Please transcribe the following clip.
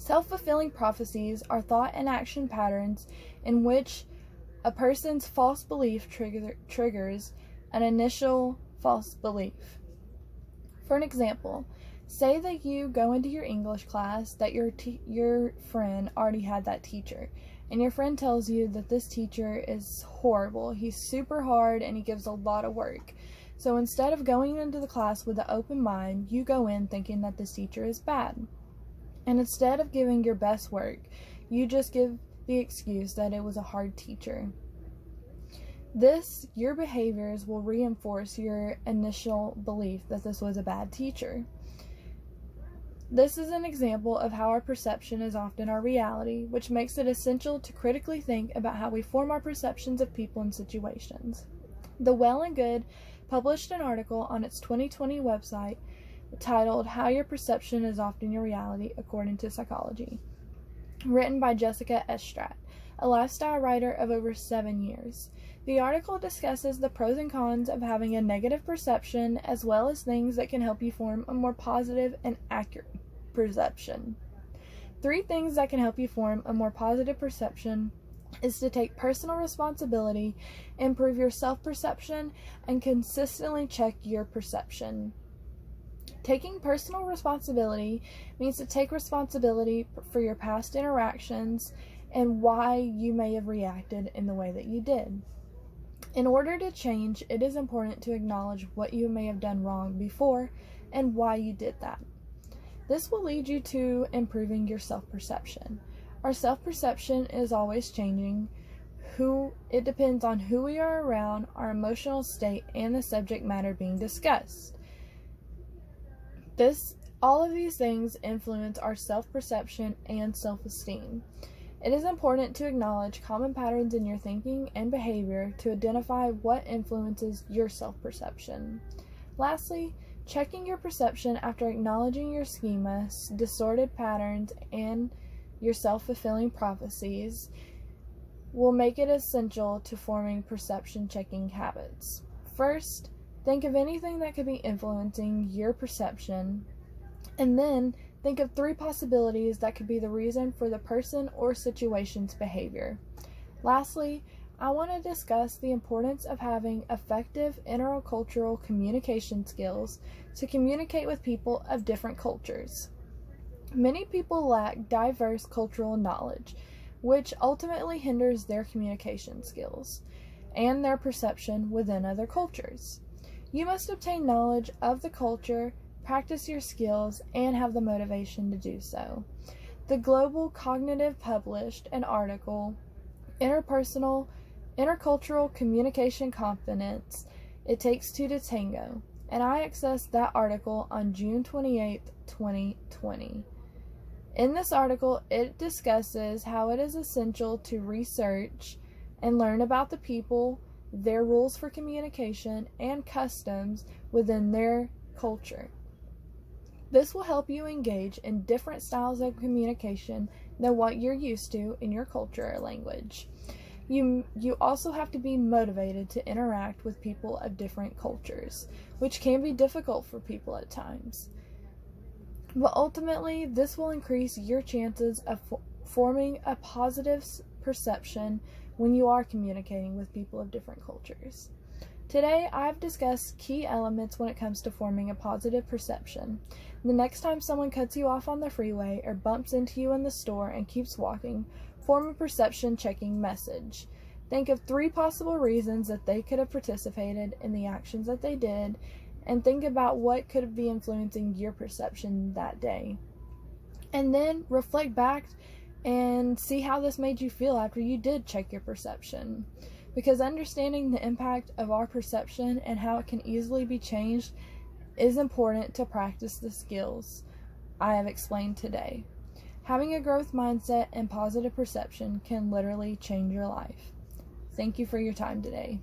Self-fulfilling prophecies are thought and action patterns in which a person's false belief triggers an initial false belief. For an example, say that you go into your English class that your friend already had that teacher, and your friend tells you that this teacher is horrible. He's super hard and he gives a lot of work. So instead of going into the class with an open mind, you go in thinking that this teacher is bad. And instead of giving your best work, you just give the excuse that it was a hard teacher. Your behaviors will reinforce your initial belief that this was a bad teacher. This is an example of how our perception is often our reality, which makes it essential to critically think about how we form our perceptions of people and situations. The Well and Good published an article on its 2020 website titled How Your Perception is Often Your Reality According to Psychology, written by Jessica Estrat, a lifestyle writer of over 7 years. The article discusses the pros and cons of having a negative perception, as well as things that can help you form a more positive and accurate perception. 3 things that can help you form a more positive perception is to take personal responsibility, improve your self-perception, and consistently check your perception. Taking personal responsibility means to take responsibility for your past interactions and why you may have reacted in the way that you did. In order to change, it is important to acknowledge what you may have done wrong before and why you did that. This will lead you to improving your self-perception. Our self-perception is always changing. It depends on who we are around, our emotional state, and the subject matter being discussed. All of these things influence our self-perception and self-esteem. It is important to acknowledge common patterns in your thinking and behavior to identify what influences your self-perception. Lastly, checking your perception after acknowledging your schema, distorted patterns, and your self-fulfilling prophecies will make it essential to forming perception-checking habits. First, think of anything that could be influencing your perception, and then think of 3 possibilities that could be the reason for the person or situation's behavior. Lastly, I want to discuss the importance of having effective intercultural communication skills to communicate with people of different cultures. Many people lack diverse cultural knowledge, which ultimately hinders their communication skills and their perception within other cultures. You must obtain knowledge of the culture, practice your skills, and have the motivation to do so. The Global Cognitive published an article, Intercultural Communication Confidence, It Takes Two to Tango, and I accessed that article on June 28, 2020. In this article, it discusses how it is essential to research and learn about the people, their rules for communication, and customs within their culture. This will help you engage in different styles of communication than what you're used to in your culture or language. You also have to be motivated to interact with people of different cultures, which can be difficult for people at times. But ultimately, this will increase your chances of forming a positive perception when you are communicating with people of different cultures. Today, I've discussed key elements when it comes to forming a positive perception. The next time someone cuts you off on the freeway or bumps into you in the store and keeps walking, form a perception-checking message. Think of 3 possible reasons that they could have participated in the actions that they did, and think about what could be influencing your perception that day. And then reflect back and see how this made you feel after you did check your perception. Because understanding the impact of our perception and how it can easily be changed is important to practice the skills I have explained today. Having a growth mindset and positive perception can literally change your life. Thank you for your time today.